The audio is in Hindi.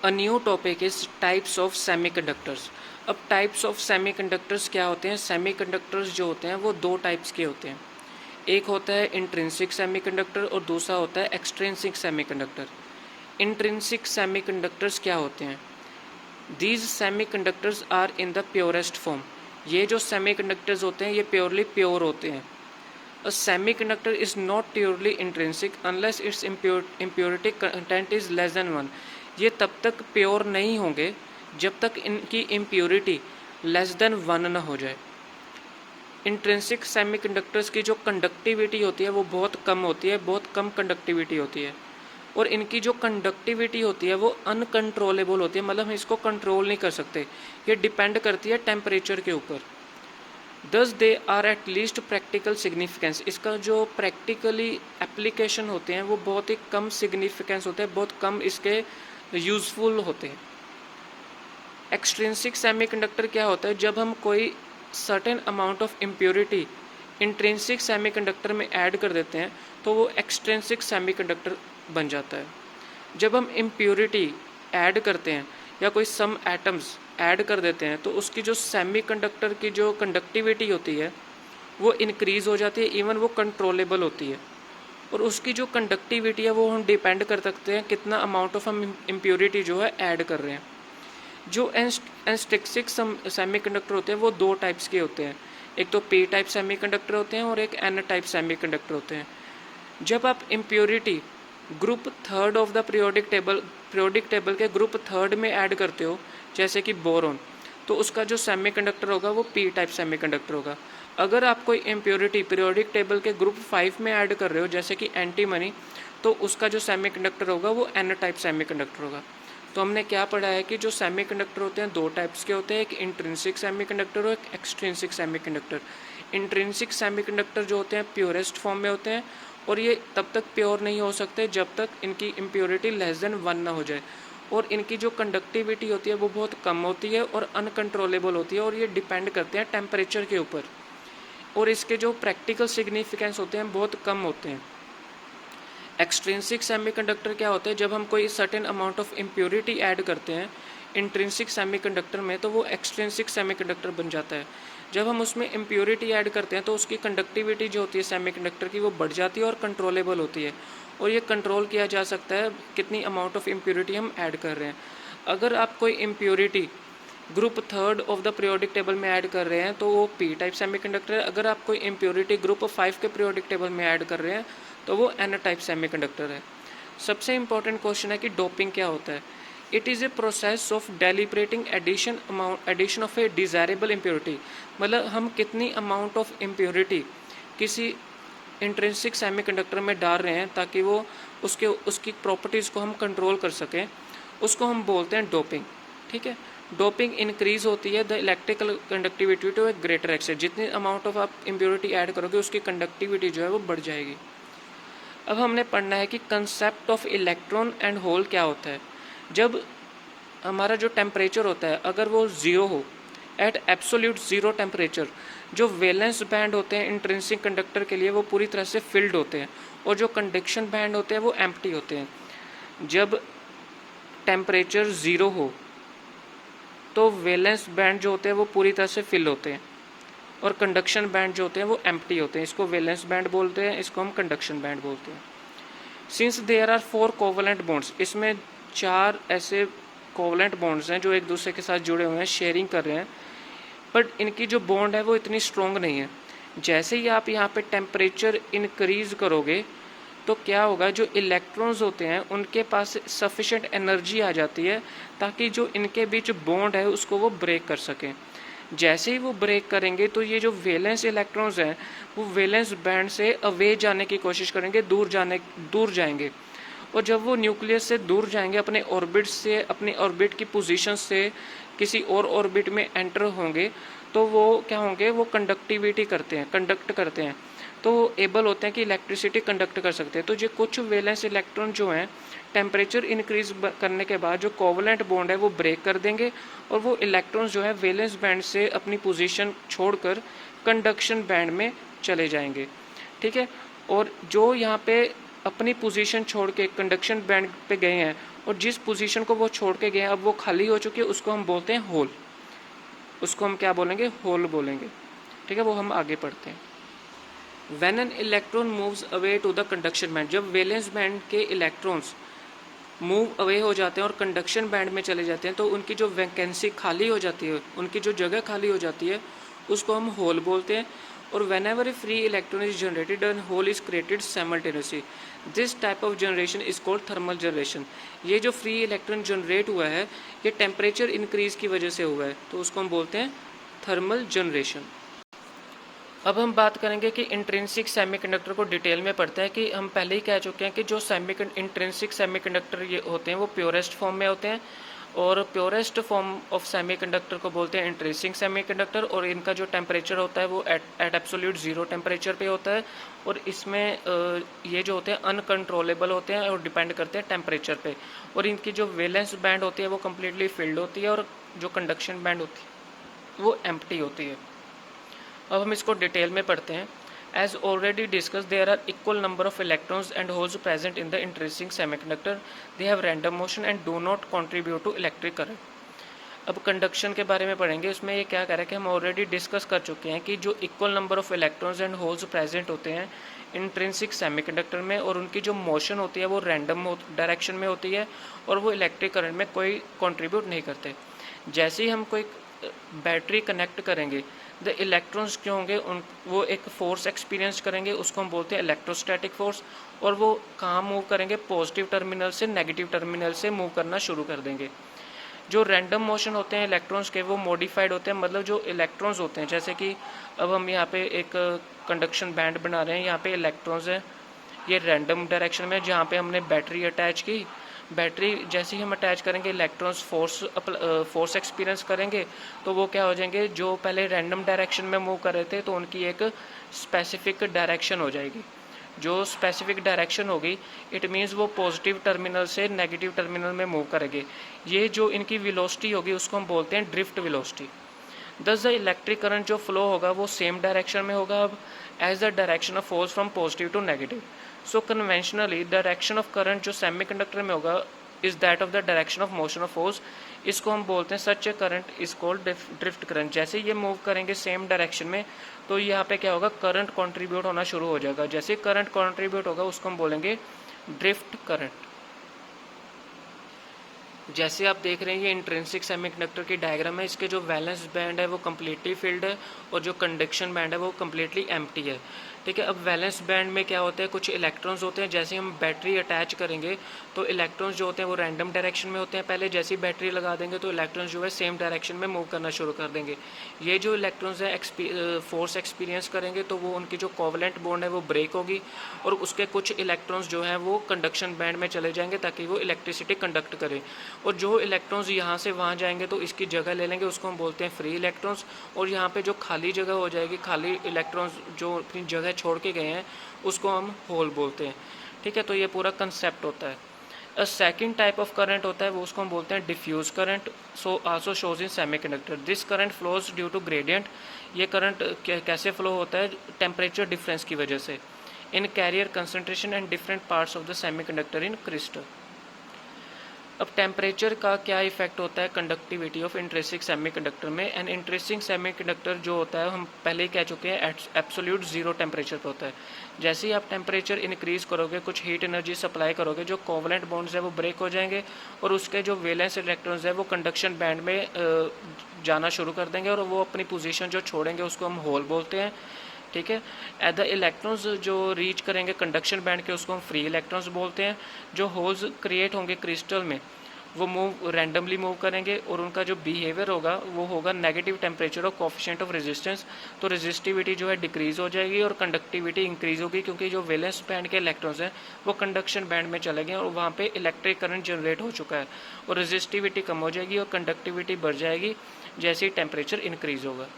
A new topic is types of semiconductors. अब टाइप्स ऑफ सेमीकंडक्टर्स क्या होते हैं? सेमीकंडक्टर्स जो होते हैं वो दो टाइप्स के होते हैं। एक होता है इंट्रिंसिक सेमीकंडक्टर और दूसरा होता है एक्सट्रिंसिक सेमीकंडक्टर। इंट्रिंसिक सेमीकंडक्टर्स क्या होते हैं? These semiconductors are in the purest form. ये जो सेमीकंडक्टर्स होते हैं ये प्योरली प्योर होते हैं। A semiconductor is not purely intrinsic unless its impurity content is less than 1। ये तब तक प्योर नहीं होंगे जब तक इनकी इम्प्योरिटी लेस देन 1 ना हो जाए। इंट्रिंसिक सेमीकंडक्टर्स की जो कंडक्टिविटी होती है वो बहुत कम होती है, बहुत कम कंडक्टिविटी होती है, और इनकी जो कंडक्टिविटी होती है वो अनकंट्रोलेबल होती है, मतलब हम इसको कंट्रोल नहीं कर सकते। ये डिपेंड करती है टेम्परेचर के ऊपर। Thus they are at least practical significance. इसका जो प्रैक्टिकली एप्लीकेशन होते हैं वो बहुत ही कम सिग्निफिकेंस होते हैं, बहुत कम इसके यूज़फुल होते हैं। एक्सट्रिंसिक सेमीकंडक्टर क्या होता है? जब हम कोई certain amount of impurity intrinsic semiconductor में ऐड कर देते हैं तो वो एक्सट्रिंसिक सेमीकंडक्टर बन जाता है। जब हम इम्प्योरिटी ऐड करते हैं या कोई सम एटम्स ऐड कर देते हैं तो उसकी जो सेमीकंडक्टर की जो कंडक्टिविटी होती है वो इंक्रीज़ हो जाती है, इवन वो कंट्रोलेबल होती है। और उसकी जो कंडक्टिविटी है वो हम डिपेंड कर सकते हैं कितना अमाउंट ऑफ हम इम्प्योरिटी जो है ऐड कर रहे हैं। जो एनस्टिक्सिक सेमीकंडक्टर होते हैं वो दो टाइप्स के होते हैं। एक तो पी टाइप सेमीकंडक्टर होते हैं और एक एन टाइप सेमीकंडक्टर होते हैं। जब आप impurity group third of the periodic table के ग्रुप थर्ड में ऐड करते हो, जैसे कि बोरॉन, तो उसका जो सेमीकंडक्टर होगा वो पी टाइप सेमीकंडक्टर होगा। अगर आप कोई इम्प्योरिटी पीरियोडिक टेबल के ग्रुप 5 में ऐड कर रहे हो, जैसे कि एंटीमनी, तो उसका जो सेमीकंडक्टर होगा वो एन टाइप सेमीकंडक्टर होगा। तो हमने क्या पढ़ा है कि जो सेमीकंडक्टर होते हैं दो टाइप्स के होते हैं, एक इंट्रिंसिक सेमीकंडक्टर और एक एक्सट्रिंसिक सेमीकंडक्टर। इंट्रिंसिक सेमीकंडक्टर जो होते हैं प्योरेस्ट फॉर्म में होते हैं, और ये तब तक प्योर नहीं हो सकते जब तक इनकी इम्प्योरिटी लेस देन 1 ना हो जाए, और इनकी जो कंडक्टिविटी होती है वो बहुत कम होती है और अनकंट्रोलेबल होती है, और ये डिपेंड करते हैं टेम्परेचर के ऊपर, और इसके जो प्रैक्टिकल सिग्निफिकेंस होते हैं बहुत कम होते हैं। एक्सट्रिंसिक सेमीकंडक्टर क्या होता है? जब हम कोई certain amount of impurity add करते हैं इंट्रिंसिक सेमीकंडक्टर में तो वो एक्सट्रिंसिक सेमीकंडक्टर बन जाता है। जब हम उसमें इम्प्योरिटी ऐड करते हैं तो उसकी कंडक्टिविटी जो होती है सेमीकंडक्टर की वो बढ़ जाती है और कंट्रोलेबल होती है, और ये कंट्रोल किया जा सकता है कितनी अमाउंट ऑफ इम्प्योरिटी हम ऐड कर रहे हैं। अगर आप कोई impurity group third of the periodic table में ऐड कर रहे हैं तो वो पी टाइप सेमीकंडक्टर है। अगर आप कोई इम्प्योरिटी ग्रुप 5 के पीरियोडिक टेबल में ऐड कर रहे हैं तो वो एन टाइप सेमीकंडक्टर है। सबसे इंपॉर्टेंट क्वेश्चन है कि डोपिंग क्या होता है? It is a process of deliberating addition of a desirable impurity. मतलब हम कितनी अमाउंट ऑफ इम्प्योरिटी किसी इंट्रिंसिक सेमीकंडक्टर में डाल रहे हैं ताकि वो उसकी प्रॉपर्टीज़ को हम कंट्रोल कर सकें, उसको हम बोलते हैं डोपिंग। ठीक है, डोपिंग इंक्रीज होती है the electrical conductivity to a greater extent. जितनी अमाउंट ऑफ आप इम्प्योरिटी ऐड करोगे उसकी कंडक्टिविटी जो है वो बढ़ जाएगी। अब हमने पढ़ना है कि concept of electron and hole क्या होता है। जब हमारा जो टेम्परेचर होता है अगर वो ज़ीरो हो, एट एब्सोल्यूट ज़ीरो टेम्परेचर, जो वैलेंस बैंड होते हैं इंट्रिंसिक कंडक्टर के लिए वो पूरी तरह से फिल्ड होते हैं, और जो कंडक्शन बैंड होते हैं वो एम्प्टी होते हैं। जब टेम्परेचर ज़ीरो हो तो वैलेंस बैंड जो होते हैं वो पूरी तरह से फिल होते हैं, और कंडक्शन बैंड जो होते हैं वो एम्प्टी होते हैं। इसको वैलेंस बैंड बोलते हैं, इसको हम कंडक्शन बैंड बोलते हैं। Since there are 4 covalent bonds, इसमें 4 ऐसे कोवलेंट बॉन्ड्स हैं जो एक दूसरे के साथ जुड़े हुए हैं, शेयरिंग कर रहे हैं, बट इनकी जो बॉन्ड है वो इतनी स्ट्रॉन्ग नहीं है। जैसे ही आप यहाँ पे टेम्परेचर इंक्रीज़ करोगे तो क्या होगा, जो इलेक्ट्रॉन्स होते हैं उनके पास सफिशेंट एनर्जी आ जाती है ताकि जो इनके बीच बॉन्ड है उसको वो ब्रेक कर सकें। जैसे ही वो ब्रेक करेंगे तो ये जो वैलेंस इलेक्ट्रॉन्स हैं वो वैलेंस बैंड से अवे जाने की कोशिश करेंगे, दूर जाएंगे, और जब वो न्यूक्लियस से दूर जाएंगे अपने ऑर्बिट से, अपनी ऑर्बिट की पोजीशन से किसी और ऑर्बिट में एंटर होंगे, तो वो क्या होंगे, वो कंडक्ट करते हैं, तो वो एबल होते हैं कि इलेक्ट्रिसिटी कंडक्ट कर सकते हैं। तो जो कुछ वैलेंस इलेक्ट्रॉन जो हैं टेम्परेचर इंक्रीज करने के बाद जो कोवलेंट बॉन्ड है वो ब्रेक कर देंगे, और वो इलेक्ट्रॉन्स जो है वैलेंस बैंड से अपनी पोजीशन छोड़कर कंडक्शन बैंड में चले जाएंगे। ठीक है, और जो यहाँ पे अपनी पोजीशन छोड़ के कंडक्शन बैंड पे गए हैं और जिस पोजीशन को वो छोड़ के गए अब वो खाली हो चुकी है, उसको हम बोलते हैं होल। उसको हम क्या बोलेंगे? होल बोलेंगे। ठीक है, वो हम आगे पढ़ते हैं। When an electron moves away to the conduction band, जब वैलेंस बैंड के इलेक्ट्रॉन्स मूव अवे हो जाते हैं और कंडक्शन बैंड में चले जाते हैं तो उनकी जो वैकेंसी खाली हो जाती है, उनकी जो जगह खाली हो जाती है, उसको हम होल बोलते हैं। और whenever a free electron is generated and hole is created simultaneously, this type of generation is called thermal generation. ये जो फ्री इलेक्ट्रॉन जनरेट हुआ है ये टेम्परेचर इंक्रीज की वजह से हुआ है, तो उसको हम बोलते हैं थर्मल जनरेशन। अब हम बात करेंगे कि इंट्रिंसिक सेमीकंडक्टर को डिटेल में पढ़ते हैं। कि हम पहले ही कह चुके हैं कि जो इंट्रिंसिक सेमीकंडक्टर ये होते हैं वो प्योरेस्ट फॉर्म में होते हैं, और प्योरेस्ट फॉर्म ऑफ सेमीकंडक्टर को बोलते हैं इंट्रिंसिक सेमीकंडक्टर। और इनका जो टेम्परेचर होता है वो एट एब्सोल्यूट ज़ीरो टेम्परेचर पे होता है, और इसमें ये जो होते हैं अनकंट्रोलेबल होते हैं और डिपेंड करते हैं टेम्परेचर पे। और इनकी जो वैलेंस बैंड होती है वो कम्प्लीटली फिल्ड होती है, और जो कंडक्शन बैंड होती है वो एम्प्टी होती है। अब हम इसको डिटेल में पढ़ते हैं। As already discuss, there are equal number of electrons and holes present in the intrinsic semiconductor. They have random motion and do not contribute to electric current. अब कंडक्शन के बारे में पढ़ेंगे। उसमें ये क्या कह रहा है कि हम ऑलरेडी डिस्कस कर चुके हैं कि जो equal number of electrons and holes present होते हैं इंट्रिंसिक सेमीकंडक्टर में, और उनकी जो मोशन होती है वो रैंडम डायरेक्शन में होती है, और वो इलेक्ट्रिक करंट में कोई कंट्रीब्यूट नहीं करते। जैसे ही हम कोई बैटरी कनेक्ट करेंगे, द इलेक्ट्रॉन्स जो होंगे उन वो एक फोर्स एक्सपीरियंस करेंगे, उसको हम बोलते हैं इलेक्ट्रोस्टैटिक फोर्स। और वो कहाँ मूव करेंगे? पॉजिटिव टर्मिनल से नेगेटिव टर्मिनल से मूव करना शुरू कर देंगे। जो रैंडम मोशन होते हैं इलेक्ट्रॉन्स के वो मॉडिफाइड होते हैं, मतलब जो इलेक्ट्रॉन्स होते हैं, जैसे कि अब हम यहाँ पे एक कंडक्शन बैंड बना रहे हैं, यहाँ पे इलेक्ट्रॉन्स हैं, ये रैंडम डायरेक्शन में जहाँ पे हमने बैटरी अटैच की। बैटरी जैसे ही हम अटैच करेंगे इलेक्ट्रॉन्स फोर्स एक्सपीरियंस करेंगे, तो वो क्या हो जाएंगे? जो पहले रैंडम डायरेक्शन में मूव कर रहे थे तो उनकी एक स्पेसिफिक डायरेक्शन हो जाएगी। जो स्पेसिफिक डायरेक्शन होगी इट मीन्स वो पॉजिटिव टर्मिनल से नेगेटिव टर्मिनल में मूव करेंगे। ये जो इनकी वेलोसिटी होगी उसको हम बोलते हैं drift velocity. Thus the electric current जो फ्लो होगा वो सेम डायरेक्शन में होगा अब as the direction of force from positive to negative. So conventionally direction of current जो सेमीकंडक्टर में होगा is that of the direction of motion of force. इसको हम बोलते हैं such a current is called drift current. जैसे ये मूव करेंगे सेम डायरेक्शन में तो यहाँ पे क्या होगा? करंट कंट्रीब्यूट होना शुरू हो जाएगा। जैसे करंट कंट्रीब्यूट होगा उसको हम बोलेंगे ड्रिफ्ट करंट। जैसे आप देख रहे हैं ये इंट्रिंसिक सेमीकंडक्टर की डायग्राम है। इसके जो वैलेंस बैंड है वो कम्प्लीटली फिल्ड है, और जो कंडक्शन बैंड है वो कम्प्लीटली एम्प्टी है। ठीक है, अब वैलेंस बैंड में क्या होता है? कुछ इलेक्ट्रॉन्स होते हैं। जैसे हम बैटरी अटैच करेंगे तो इलेक्ट्रॉन्स जो होते हैं वो रैंडम डायरेक्शन में होते हैं। पहले जैसे ही बैटरी लगा देंगे तो इलेक्ट्रॉन्स जो है सेम डायरेक्शन में मूव करना शुरू कर देंगे। ये जो इलेक्ट्रॉन्स है फोर्स एक्सपीरियंस करेंगे तो वो उनकी जो कोवलेंट बॉन्ड है वो ब्रेक होगी, और उसके कुछ इलेक्ट्रॉन्स जो हैं वो कंडक्शन बैंड में चले जाएंगे ताकि वो इलेक्ट्रिसिटी कंडक्ट करें। और जो इलेक्ट्रॉन्स यहाँ से वहाँ जाएंगे तो इसकी जगह ले लेंगे, उसको हम बोलते हैं फ्री इलेक्ट्रॉन्स। और यहाँ पे जो खाली जगह हो जाएगी, खाली इलेक्ट्रॉन्स जो अपनी जगह छोड़ के गए हैं उसको हम होल बोलते हैं। ठीक है, तो ये पूरा कंसेप्ट होता है। A second type of current होता है वो उसको हम बोलते हैं diffuse current. So also shows in semiconductor. This current flows due to gradient. ये करंट कैसे फ्लो होता है? टेम्परेचर डिफरेंस की वजह से। In carrier concentration and different parts of the semiconductor in crystal. अब टेम्परेचर का क्या इफेक्ट होता है कंडक्टिविटी ऑफ इंट्रिंसिक सेमीकंडक्टर में? एंड इंट्रिंसिक सेमीकंडक्टर जो होता है हम पहले ही कह चुके हैं एब्सोल्यूट जीरो टेम्परेचर पे होता है। जैसे ही आप टेम्परेचर इंक्रीज करोगे, कुछ हीट एनर्जी सप्लाई करोगे, जो कोवलेंट बॉन्ड्स है वो ब्रेक हो जाएंगे, और उसके जो वैलेंस इलेक्ट्रॉन्स है वो कंडक्शन बैंड में जाना शुरू कर देंगे, और वो अपनी पोजीशन जो छोड़ेंगे उसको हम होल बोलते हैं। ठीक है, एट द इलेक्ट्रॉन्स जो रीच करेंगे कंडक्शन बैंड के उसको हम फ्री इलेक्ट्रॉन्स बोलते हैं। जो होल्स क्रिएट होंगे क्रिस्टल में वो रैंडमली मूव करेंगे, और उनका जो बिहेवियर होगा वो होगा नेगेटिव टेम्परेचर और कोफिशिएंट ऑफ रेजिस्टेंस। तो रेजिस्टिविटी जो है डिक्रीज हो जाएगी और कंडक्टिविटी इंक्रीज होगी, क्योंकि जो वैलेंस बैंड के इलेक्ट्रॉन्स हैं वो कंडक्शन बैंड में चले गए और वहाँ पे इलेक्ट्रिक करंट जनरेट हो चुका है, और रेजिस्टिविटी कम हो जाएगी और कंडक्टिविटी बढ़ जाएगी जैसे ही टेम्परेचर इंक्रीज होगा।